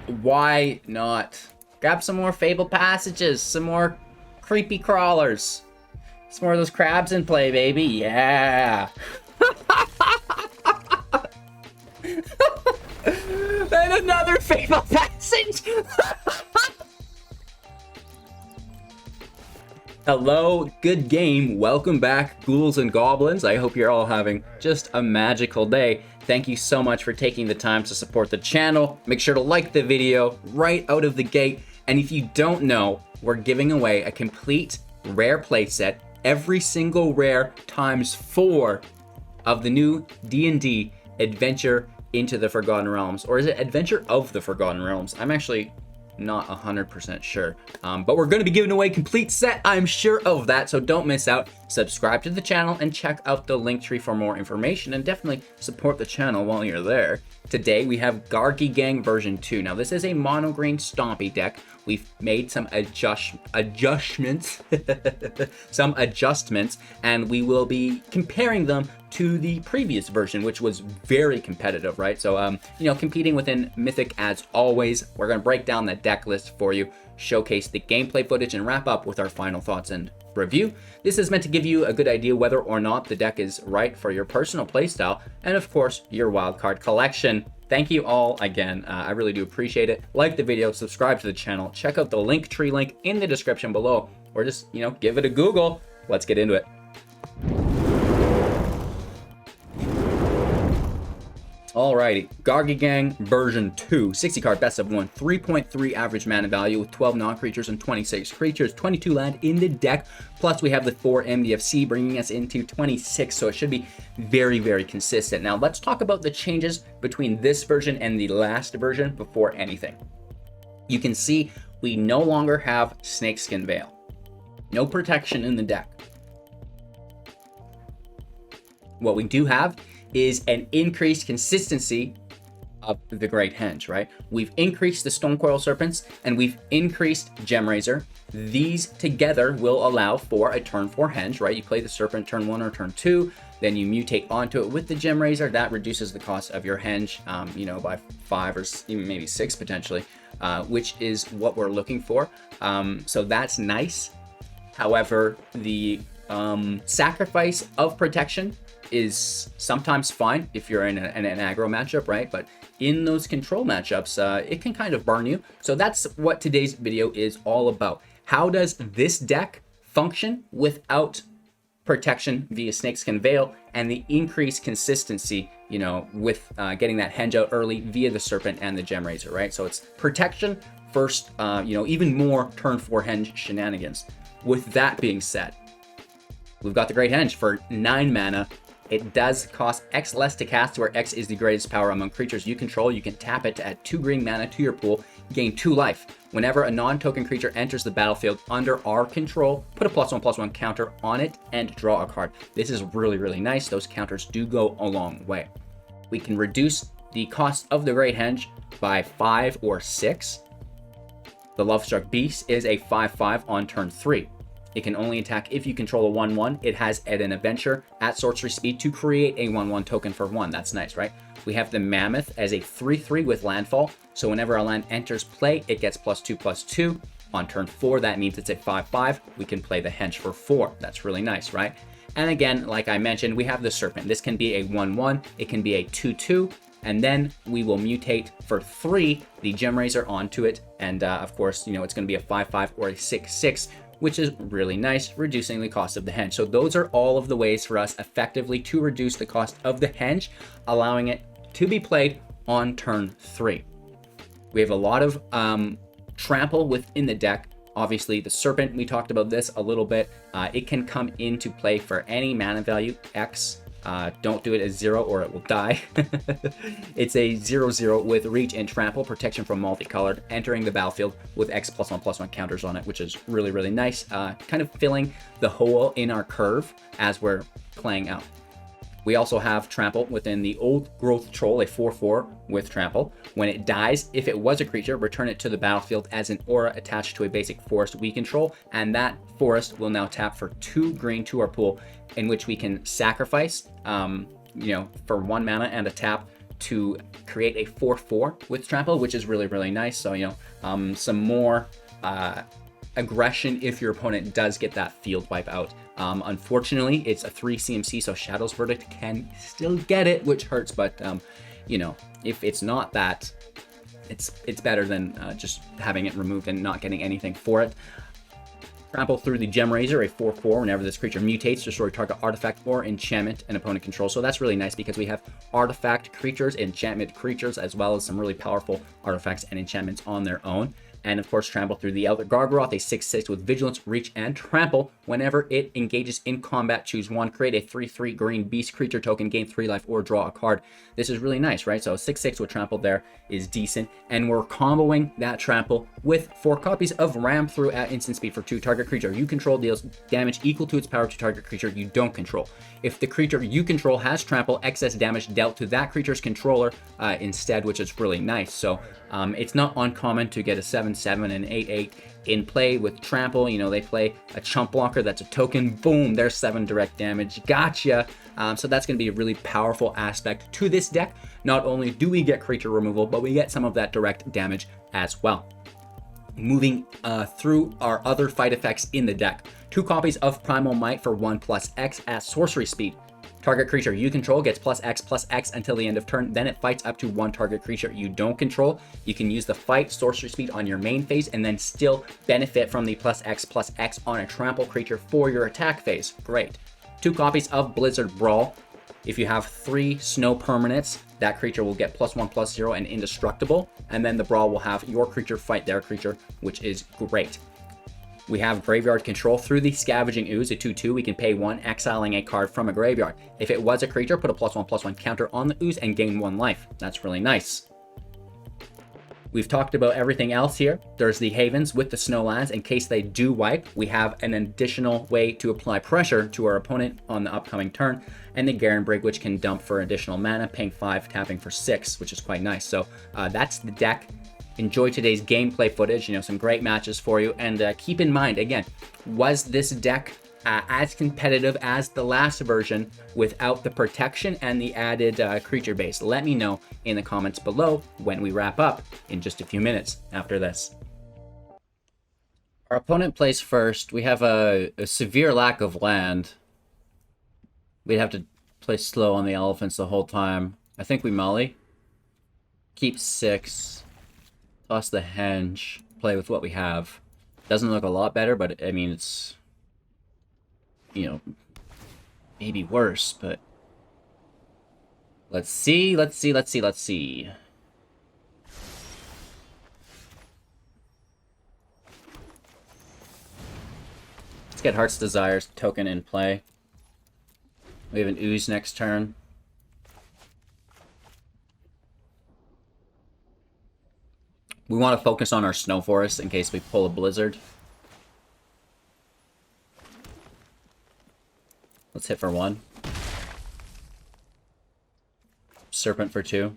Why not? Grab some more Fable Passages, some more creepy crawlers. Some more of those crabs in play, baby. Yeah. And another Fable Passage. Hello, good game. Welcome back, ghouls and goblins. I hope you're all having just a magical day. Thank you so much for taking the time to support the channel. Make sure to like the video right out of the gate. And if you don't know, we're giving away a complete rare playset, every single rare times 4 of the new D&D Adventure into the Forgotten Realms. Or is it Adventure of the Forgotten Realms? I'm actually not 100% sure, but we're going to be giving away a complete set. I'm sure of that, so don't miss out. Subscribe to the channel and check out the link tree for more information, and definitely support the channel while you're there. Today we have Gargy Gang version 2. Now this is a mono green stompy deck. We've made some adjustments, and we will be comparing them to the previous version, which was very competitive, right? So, competing within Mythic as always. We're going to break down the deck list for you, showcase the gameplay footage, and wrap up with our final thoughts and review. This is meant to give you a good idea whether or not the deck is right for your personal playstyle, and of course, your wildcard collection. Thank you all again. I really do appreciate it. Like the video, subscribe to the channel, check out the link tree link in the description below, or just, give it a Google. Let's get into it. Alrighty, Gargy Gang version 2, 60 card best of 1, 3.3 average mana value with 12 non-creatures and 26 creatures, 22 land in the deck, plus we have the 4 MDFC bringing us into 26, so it should be very, very consistent. Now let's talk about the changes between this version and the last version before anything. You can see we no longer have Snakeskin Vale. No protection in the deck. What we do have is an increased consistency of the Great Henge, right? We've increased the Stonecoil Serpents and we've increased Gemrazer. These together will allow for a turn 4 Henge, right? You play the Serpent turn 1 or turn 2, then you mutate onto it with the Gemrazer. That reduces the cost of your Henge, by 5 or even maybe 6 potentially, which is what we're looking for. So that's nice. However, the sacrifice of protection is sometimes fine if you're in an aggro matchup, right? But in those control matchups, it can kind of burn you. So that's what today's video is all about. How does this deck function without protection via Snakeskin Vale and the increased consistency, with getting that Henge out early via the Serpent and the Gemrazer, right? So it's protection first, even more turn 4 Henge shenanigans. With that being said, we've got the Great Henge for 9 mana. It does cost X less to cast, where X is the greatest power among creatures you control. You can tap it to add 2 green mana to your pool, gain 2 life. Whenever a non-token creature enters the battlefield under our control, put a +1/+1 counter on it and draw a card. This is really, really nice. Those counters do go a long way. We can reduce the cost of the Great Henge by 5 or 6. The Lovestruck Beast is a 5/5 on turn 3. It can only attack if you control a 1/1. It has an adventure at sorcery speed to create a 1/1 token for 1. That's nice, right? We have the Mammoth as a 3/3 with landfall. So whenever a land enters play, it gets +2/+2. On turn 4, that means it's a 5/5. We can play the Henge for 4. That's really nice, right? And again, like I mentioned, we have the Serpent. This can be a 1/1. It can be a 2/2. And then we will mutate for 3 the Gemrazer onto it. And of course, it's going to be a 5/5 or a 6/6. Which is really nice, reducing the cost of the Henge. So those are all of the ways for us effectively to reduce the cost of the Henge, allowing it to be played on turn 3. We have a lot of trample within the deck. Obviously, the Serpent, we talked about this a little bit. It can come into play for any mana value, X. Don't do it as 0 or it will die. It's a 0/0 with reach and trample, protection from multicolored, entering the battlefield with X +1/+1 counters on it, which is really, really nice. Kind of filling the hole in our curve as we're playing out. We also have trample within the Old Growth Troll, a 4/4 with trample. When it dies, if it was a creature, return it to the battlefield as an aura attached to a basic forest we control, and that forest will now tap for 2 green to our pool, in which we can sacrifice, for 1 mana and a tap to create a 4/4 with trample, which is really, really nice. So, you know, some more aggression if your opponent does get that field wipe out. Unfortunately, it's a 3 CMC, so Shadow's Verdict can still get it, which hurts, but, you know, if it's not that, it's better than just having it removed and not getting anything for it. Trample through the Gemrazer, a 4/4. Whenever this creature mutates, destroy target artifact or enchantment an opponent controls. So that's really nice because we have artifact creatures, enchantment creatures, as well as some really powerful artifacts and enchantments on their own. And of course, trample through the Elder Gargaroth, a 6/6 with Vigilance, Reach, and Trample. Whenever it engages in combat, choose one, create a 3/3 green beast creature token, gain 3 life, or draw a card. This is really nice, right? So 6/6 with Trample there is decent. And we're comboing that Trample with 4 copies of Ram Through at instant speed for 2. Target creature you control deals damage equal to its power to target creature you don't control. If the creature you control has Trample, excess damage dealt to that creature's controller instead, which is really nice. So it's not uncommon to get a 7/7 and 8/8 in play with Trample. You know, they play a chump blocker that's a token. Boom, there's 7 direct damage. Gotcha. So that's going to be a really powerful aspect to this deck. Not only do we get creature removal, but we get some of that direct damage as well. Moving through our other fight effects in the deck. 2 copies of Primal Might for 1+X at sorcery speed. Target creature you control gets +X until the end of turn. Then it fights up to 1 target creature you don't control. You can use the fight sorcery speed on your main phase and then still benefit from the +X on a trample creature for your attack phase. Great. 2 copies of Blizzard Brawl. If you have 3 snow permanents, that creature will get +1/+0 and indestructible. And then the Brawl will have your creature fight their creature, which is great. We have graveyard control through the Scavenging Ooze, a 2/2. We can pay 1, exiling a card from a graveyard. If it was a creature, put a +1/+1 counter on the Ooze and gain 1 life. That's really nice. We've talked about everything else here. There's the Havens with the Snowlands. In case they do wipe, we have an additional way to apply pressure to our opponent on the upcoming turn. And the Garenbrig, which can dump for additional mana, paying 5, tapping for 6, which is quite nice. So that's the deck. Enjoy today's gameplay footage, you know, some great matches for you. And keep in mind, again, was this deck as competitive as the last version without the protection and the added creature base? Let me know in the comments below when we wrap up in just a few minutes after this. Our opponent plays first. We have a severe lack of land. We'd have to play slow on the elephants the whole time. I think we molly. Keep 6. Toss the Henge, play with what we have. Doesn't look a lot better, but I mean, it's, you know, maybe worse, but let's see. Let's get Heart's Desires token in play. We have an Ooze next turn. We want to focus on our Snow Forest in case we pull a Blizzard. Let's hit for 1. Serpent for 2.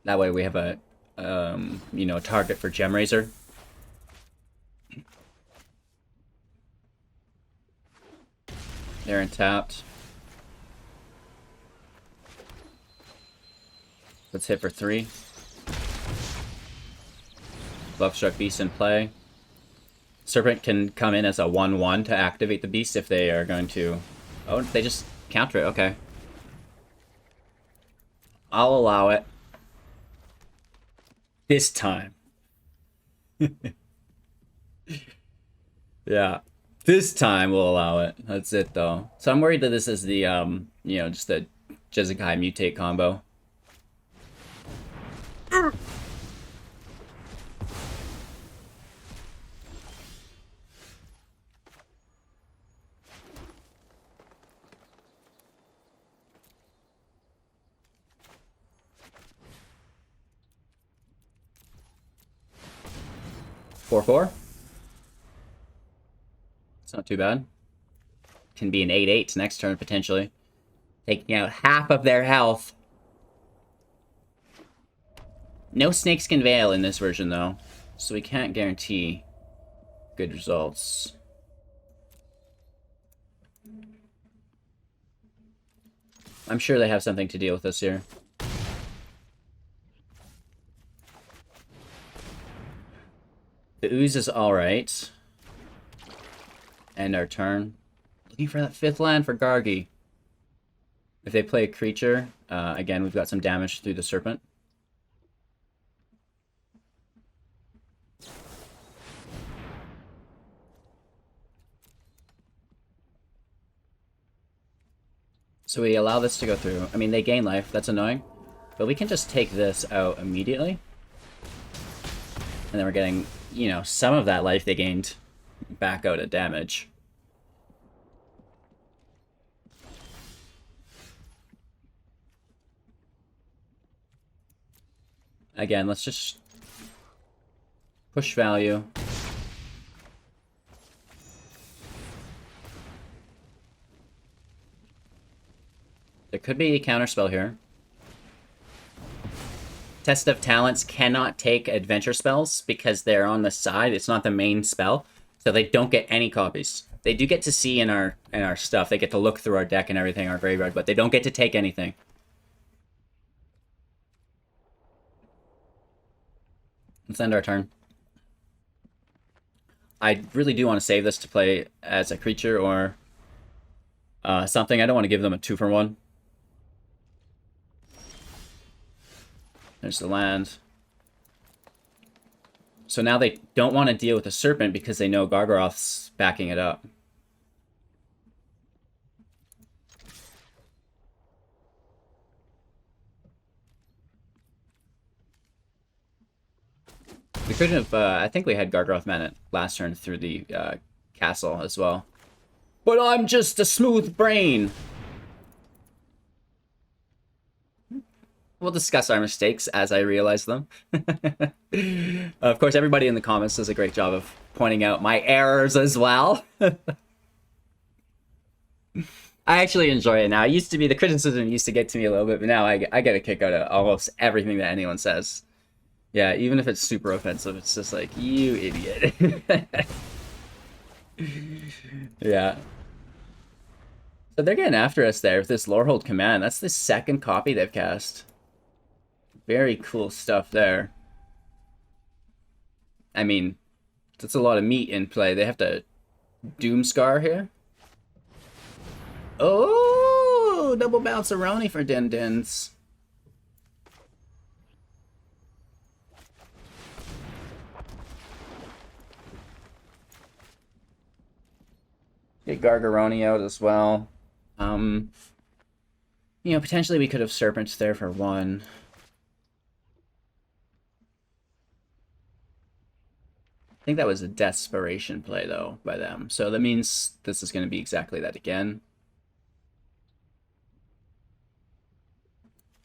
That way we have a, you know, a target for Gemrazer. They're untapped. Let's hit for 3. Lovestruck Beast in play. Serpent can come in as a 1/1 to activate the beast if they are going to... Oh, they just counter it. Okay. I'll allow it. This time. Yeah. This time we'll allow it. That's it, though. So I'm worried that this is the, you know, just the Jeskai mutate combo. 4/4. It's not too bad. Can be an 8/8 next turn, potentially. Taking out half of their health. No snakeskin vale in this version, though. So we can't guarantee good results. I'm sure they have something to deal with this here. The Ooze is alright. End our turn. Looking for that 5th land for Gargy. If they play a creature, again, we've got some damage through the Serpent. So we allow this to go through. I mean, they gain life. That's annoying. But we can just take this out immediately. And then we're getting, you know, some of that life they gained back out at damage. Again, let's just push value. There could be a counterspell here. Test of Talents cannot take adventure spells because they're on the side. It's not the main spell, so they don't get any copies. They do get to see in our stuff. They get to look through our deck and everything, our graveyard, but they don't get to take anything. Let's end our turn. I really do want to save this to play as a creature or something. I don't want to give them a 2-for-1. There's the land. So now they don't want to deal with the Serpent because they know Gargaroth's backing it up. We could have, I think we had Gargaroth mana last turn through the castle as well. But I'm just a smooth brain! We'll discuss our mistakes as I realize them. Of course, everybody in the comments does a great job of pointing out my errors as well. I actually enjoy it now. It used to be, the criticism used to get to me a little bit, but now I get a kick out of almost everything that anyone says. Yeah, even if it's super offensive, it's just like, you idiot. Yeah. So they're getting after us there with this Lorehold command. That's the 2nd copy they've cast. Very cool stuff there. I mean, that's a lot of meat in play. They have to Doomscar here. Oh, double bounce-a-roni for Din Dins. Get Gargaroni out as well. You know, potentially we could have Serpents there for 1. I think that was a desperation play, though, by them. So that means this is going to be exactly that again.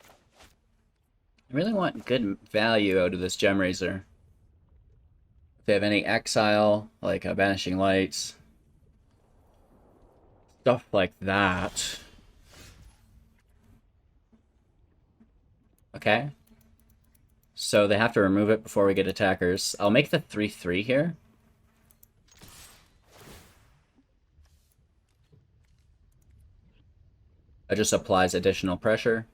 I really want good value out of this Gemrazer. If they have any Exile, like Banishing Lights, stuff like that. Okay. So they have to remove it before we get attackers. I'll make the 3/3 here. That just applies additional pressure.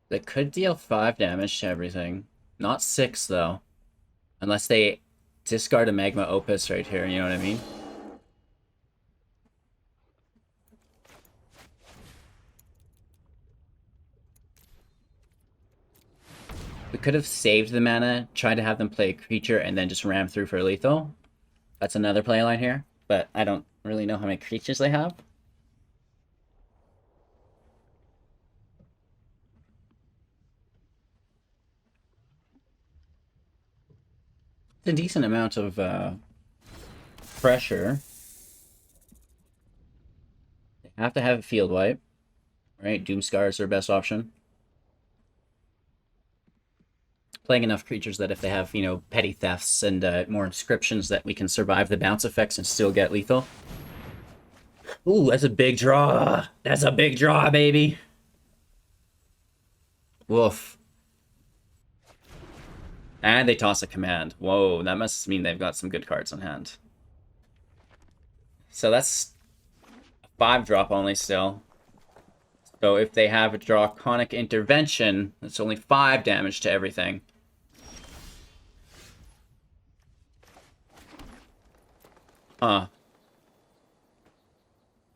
That could deal 5 damage to everything. Not 6, though. Unless they discard a Magma Opus right here, you know what I mean? We could have saved the mana, tried to have them play a creature, and then just ram through for lethal. That's another playline here, but I don't really know how many creatures they have. A decent amount of pressure. They have to have a field wipe, right? Doomscar is their best option. Playing enough creatures that if they have, you know, petty thefts and more inscriptions, that we can survive the bounce effects and still get lethal. Ooh, that's a big draw. That's a big draw, baby. Woof. And they toss a command. Whoa, that must mean they've got some good cards on hand. So that's a 5-drop only still. So if they have a Draconic Intervention, it's only 5 damage to everything. Huh.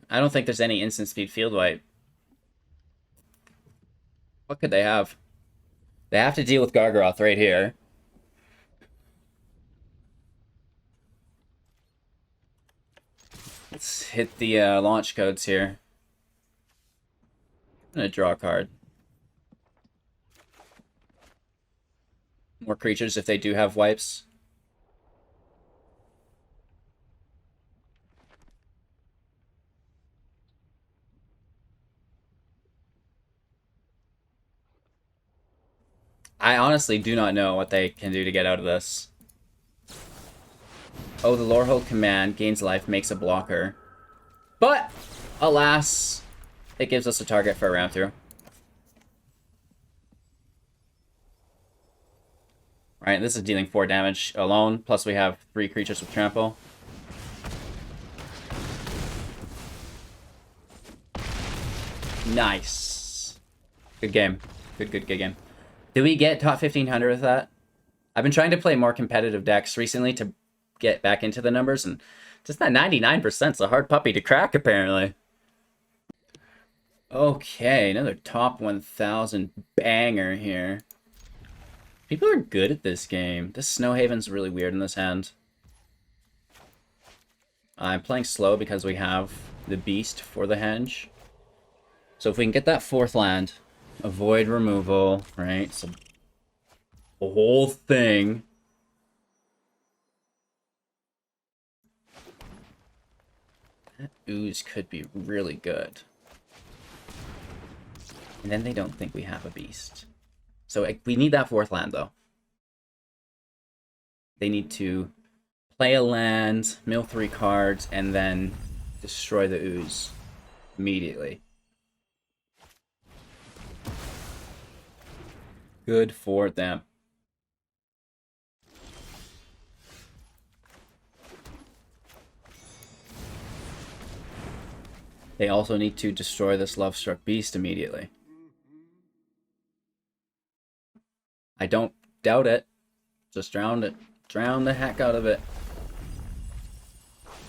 I don't think there's any instant speed field wipe. What could they have? They have to deal with Gargaroth right here. Let's hit the launch codes here. I'm gonna draw a card. More creatures if they do have wipes. I honestly do not know what they can do to get out of this. Oh, the Lorehold command gains life, makes a blocker. But, alas, it gives us a target for a round through. Right, this is dealing 4 damage alone, plus we have 3 creatures with trample. Nice. Good game. Good game. Did we get top 1500 with that? I've been trying to play more competitive decks recently to get back into the numbers, and just that 99% is a hard puppy to crack, apparently. Okay, another top 1000 banger here. People are good at this game. This Snowhaven's really weird in this hand. I'm playing slow because we have the Beast for the Henge. So if we can get that 4th land, avoid removal, right? So the whole thing. That Ooze could be really good. And then they don't think we have a Beast. So we need that 4th land, though. They need to play a land, mill 3 cards, and then destroy the Ooze immediately. Good for them. They also need to destroy this Lovestruck Beast immediately. I don't doubt it. Just drown it. Drown the heck out of it.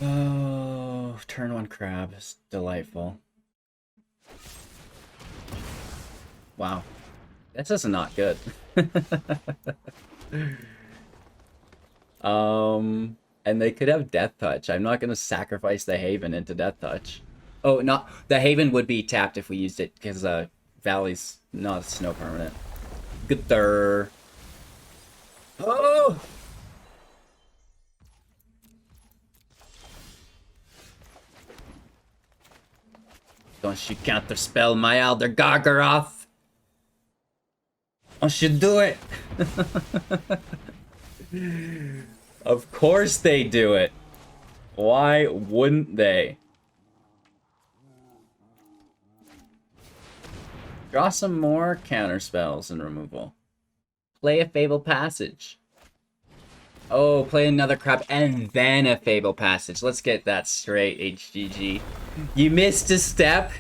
Oh, turn 1 crab is delightful. Wow. This is not good. And they could have Death Touch. I'm not going to sacrifice the Haven into Death Touch. Oh, not the Haven would be tapped if we used it, because Valley's not a snow permanent. Good there. Oh! Don't you counterspell my Elder Gargaroth? Don't you do it? Of course they do it. Why wouldn't they? Draw some more counter spells and removal. Play a Fable Passage. Oh, play another crab and then a Fable Passage. Let's get that straight, HGG. You missed a step.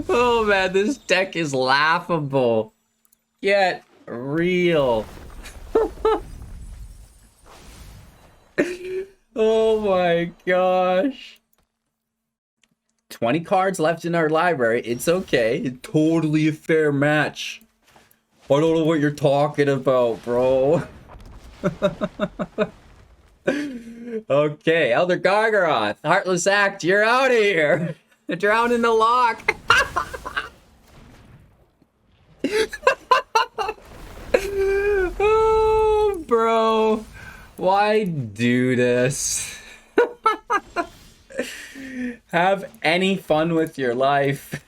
Oh man, this deck is laughable. Get real. Oh my gosh. 20 cards left in our library. It's okay. It's totally a fair match. I don't know what you're talking about, bro. Okay, Elder Gargaroth, Heartless Act, you're out of here. Drown in the lock. Oh, bro. Why do this? Have any fun with your life.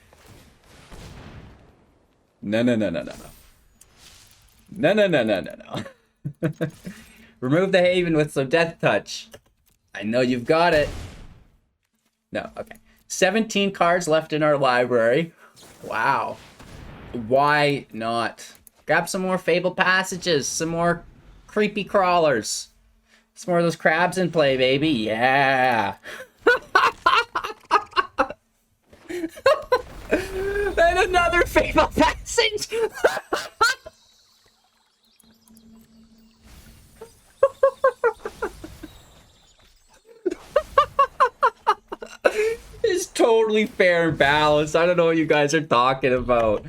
No. No. Remove the Haven with some Death Touch. I know you've got it. No, okay. 17 cards left in our library. Wow. Why not? Grab some more Fable Passages, some more creepy crawlers. Some more of those crabs in play, baby. Yeah. And another Fable Passage. It's totally fair and balanced. I don't know what you guys are talking about.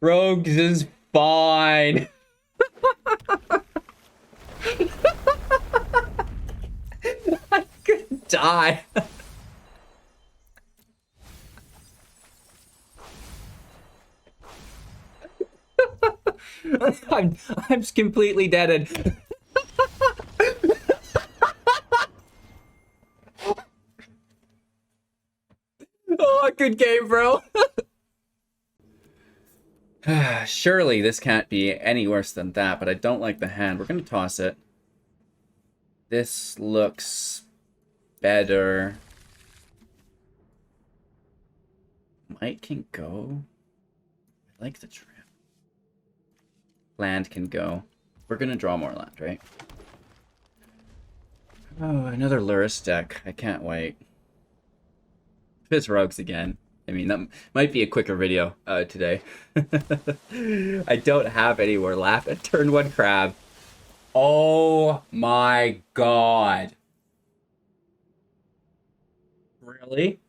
Rogues is fine. I could die. I'm completely deaded. Oh, good game, bro. Surely this can't be any worse than that, but I don't like the hand. We're gonna toss it. This looks better. Might can go. I like the trim. Land can go. We're gonna draw more land, right? Oh, another Luris deck. I can't wait. It's rogues again. I mean, that might be a quicker video today. I don't have any more left. A turn 1 crab. Oh my god. Really?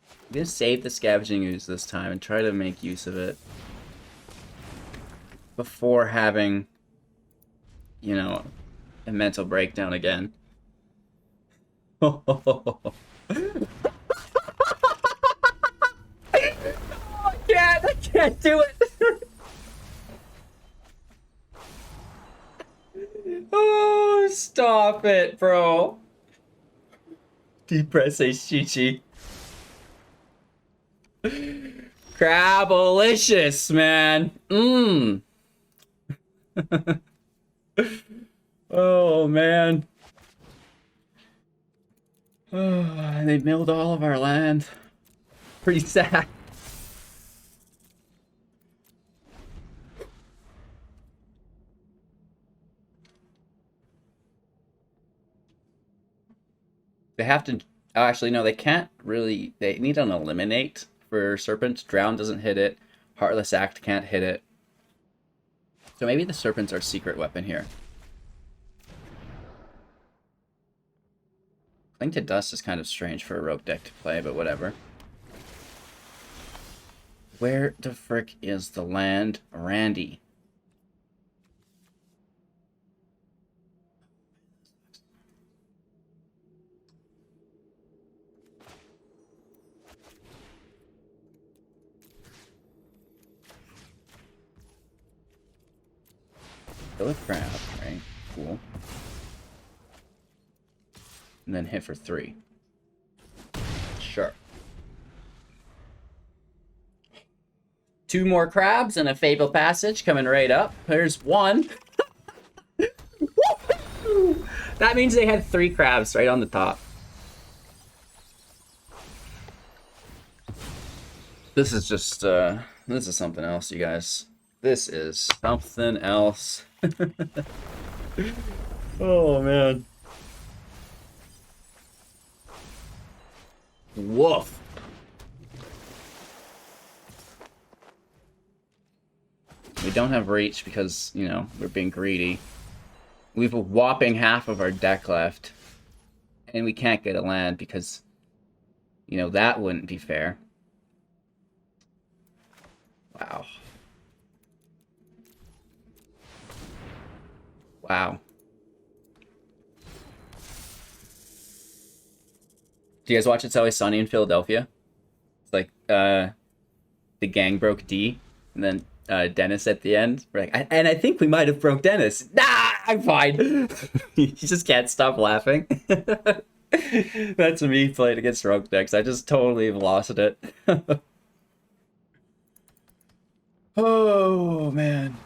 I'm gonna save the Scavenging Ooze this time and try to make use of it before having, you know, a mental breakdown again. I can't do it. Oh, stop it, bro. Depressing Chichi. Crabalicious, man. Oh, man. Oh, they milled all of our land. Pretty sad. They have to... Oh, actually, no, they can't really... They need an eliminate for Serpent. Drown doesn't hit it. Heartless Act can't hit it. So maybe the Serpent's our secret weapon here. Cling to Dust is kind of strange for a rogue deck to play, but whatever. Where the frick is the land, Randy? Kill a crab, right? Cool. And then hit for 3. Sure. 2 more crabs and a Fable Passage coming right up. There's 1. That means they had 3 crabs right on the top. This is just, this is something else, you guys. This is something else. Oh, man. Woof. We don't have reach because, you know, we're being greedy. We have a whopping half of our deck left. And we can't get a land because, you know, that wouldn't be fair. Wow. Wow. Do you guys watch It's Always Sunny in Philadelphia? It's like, the gang broke D, and then Dennis at the end. We're like, and I think we might have broke Dennis. Nah, I'm fine. You just can't stop laughing. That's me playing against rogue decks. I just totally have lost it. Oh, man.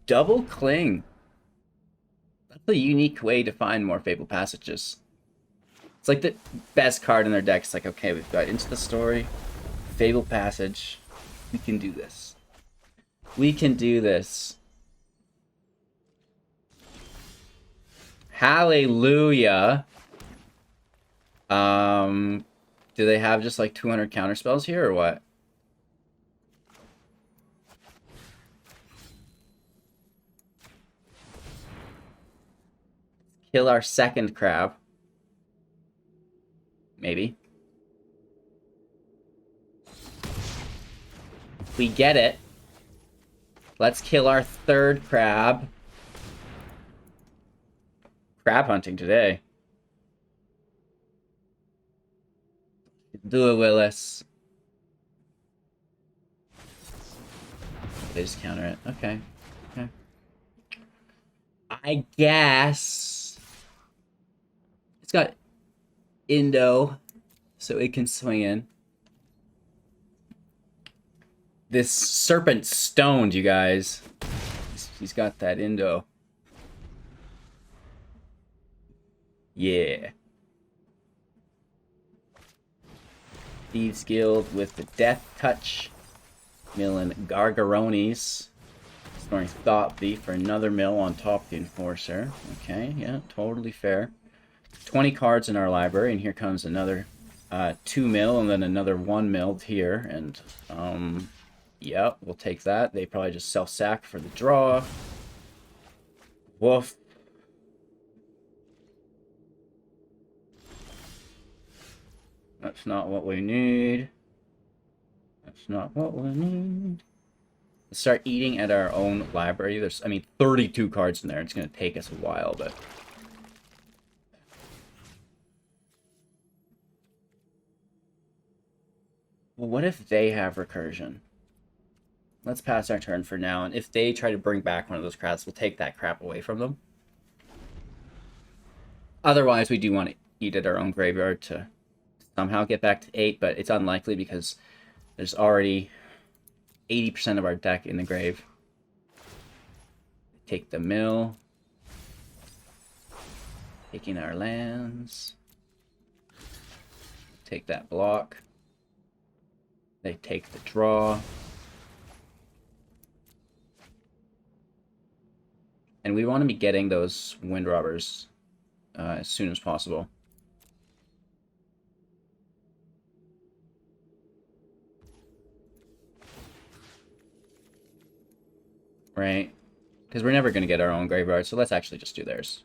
Double Cling. That's a unique way to find more Fable Passages. It's like the best card in their deck. It's like, okay, we've got Into the Story, Fable Passage. We can do this. We can do this. Hallelujah. Do they have just like 200 counter spells here or what? Kill our second crab. Maybe. We get it. Let's kill our third crab. Crab hunting today. Do it, Willis. They just counter it. Okay. Okay. I guess it's got Indo, so it can swing in. This serpent stoned, you guys. He's got that Indo. Yeah. Thieves Guild with the Death Touch. Milling Gargaronis. Snoring Thought Thief for another mill on top of the Enforcer. Okay, yeah, totally fair. 20 cards in our library, and here comes another 2 mil, and then another 1 mil here, and yeah, we'll take that. They probably just self-sack for the draw. Woof. That's not what we need. That's not what we need. Let's start eating at our own library. There's, I mean, 32 cards in there. It's going to take us a while, but... Well, what if they have recursion? Let's pass our turn for now, and if they try to bring back one of those crabs, we'll take that crap away from them. Otherwise, we do want to eat at our own graveyard to somehow get back to 8, but it's unlikely because there's already 80% of our deck in the grave. Take the mill. Taking our lands. Take that block. They take the draw. And we want to be getting those Wind Robbers as soon as possible. Right? Because we're never going to get our own graveyard, so let's actually just do theirs.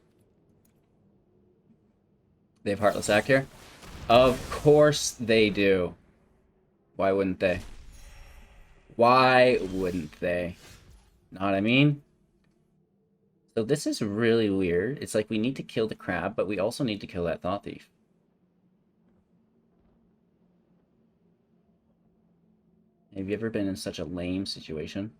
They have Heartless Act here? Of course they do. Why wouldn't they? Why wouldn't they? Know what I mean? So this is really weird. It's like we need to kill the crab, but we also need to kill that Thought Thief. Have you ever been in such a lame situation?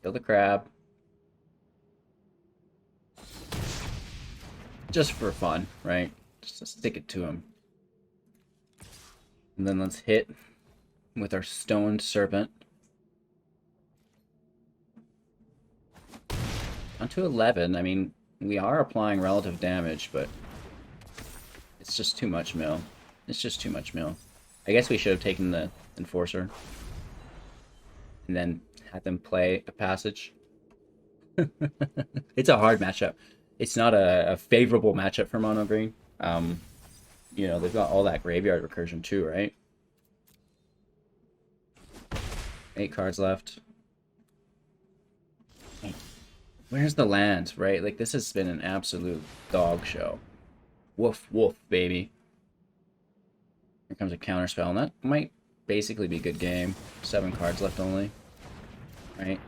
Kill the crab. Just for fun, right? Just to stick it to him. And then let's hit with our Stoned Serpent. Onto 11. I mean, we are applying relative damage, but it's just too much mill. It's just too much mill. I guess we should have taken the Enforcer. And then had them play a passage. It's a hard matchup. It's not a favorable matchup for mono green. You know, they've got all that graveyard recursion too, right? 8 cards left. Where's the land, right? Like, this has been an absolute dog show. Woof, woof, baby. Here comes a counterspell, and that might basically be a good game. 7 cards left only. Right?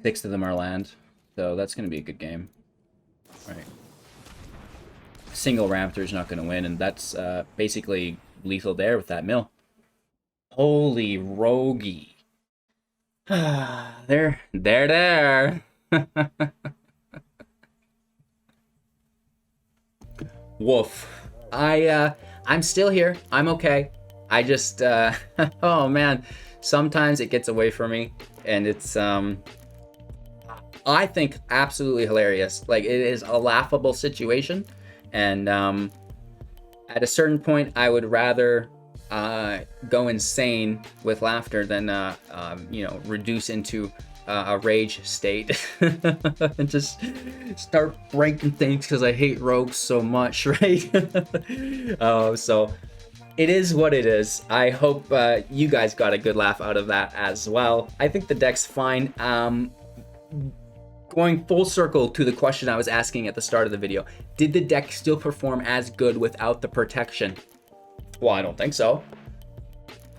6 of them are land. So that's going to be a good game. Right. Single Raptor's not going to win, and that's basically lethal there with that mill. Holy rogie. They're there. Woof. I I'm still here. I'm okay. I just, oh man, sometimes it gets away from me, and it's, I think absolutely hilarious. Like, it is a laughable situation, and at a certain point, I would rather go insane with laughter than you know, reduce into a rage state and just start breaking things because I hate rogues so much, right? So it is what it is. I hope you guys got a good laugh out of that as well. I think the deck's fine. Going full circle to the question I was asking at the start of the video, did the deck still perform as good without the protection? Well, I don't think so.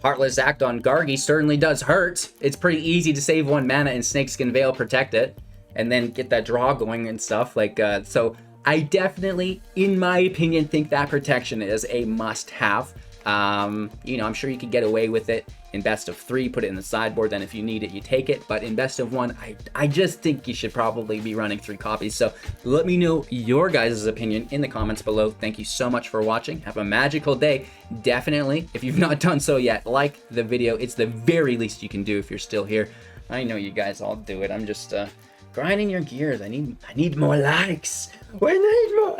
Heartless Act on Gargy certainly does hurt. It's pretty easy to save 1 mana and Snakeskin Veil protect it, and then get that draw going and stuff. Like, so I definitely, in my opinion, think that protection is a must-have. You know, I'm sure you could get away with it in best of 3, put it in the sideboard, then if you need it, you take it. But in best of 1, I just think you should probably be running 3 copies. So let me know your guys' opinion in the comments below. Thank you so much for watching. Have a magical day. Definitely, if you've not done so yet, like the video. It's the very least you can do if you're still here. I know you guys all do it. I'm just grinding your gears. I need more likes. We need more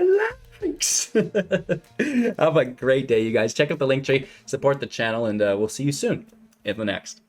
likes. Have a great day, you guys. Check out the link tree, support the channel, and we'll see you soon in the next.